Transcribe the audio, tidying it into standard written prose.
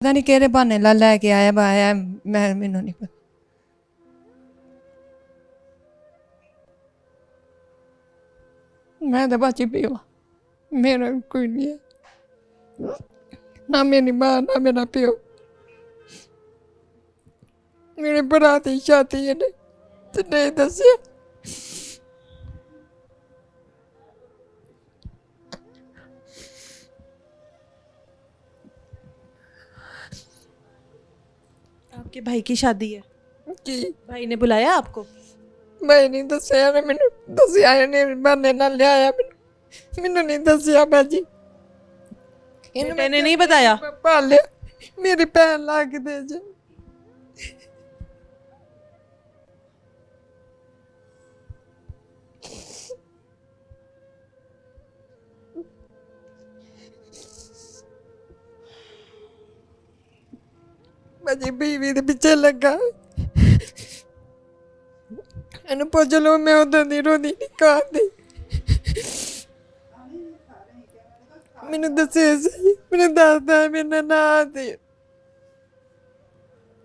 ਪਤਾ ਨਹੀਂ ਕਿਹੜੇ ਬਹਾਨੇ ਨਾਲ ਲੈ ਕੇ ਆਇਆ ਬਾਇਆ ਮੈਨੂੰ ਨਹੀਂ ਪਤਾ। ਮੈਂ ਤਾਂ ਬਾਜੀ ਪੀਵਾ, ਮੇਰਾ ਕੋਈ ਨਹੀਂ ਹੈ, ਨਾ ਮੇਰੀ ਮਾਂ ਨਾ ਮੇਰਾ ਪਿਓ। ਮੇਰੇ ਭਰਾ ਦੀ ਸ਼ਾਦੀ ਇਹਨੇ ਤੇ ਨਹੀਂ ਦੱਸਿਆ। आपके भाई की शादी है? जी भाई ने बुलाया आपको? मैं नहीं दसिया ने मैनू दसिया ने बहाने नाल लिया मैनू नहीं दसिया भाजी। बेटे ने नहीं बताया? पालिया मेरी भैन लाग दे जे। भाजी बीवी दे पिछे लगा ਇਹਨੂੰ ਪੁੱਛ ਲਓ, ਮੈਂ ਉਦੋਂ ਦੀ ਰੋਂਦੀ ਨਹੀਂ ਕਾਂਦੀ। ਮੈਨੂੰ ਦੱਸੇ ਸੀ, ਮੈਨੂੰ ਦੱਸਦਾ ਮੇਰੇ ਨਾਲ ਨਾ ਦੇ।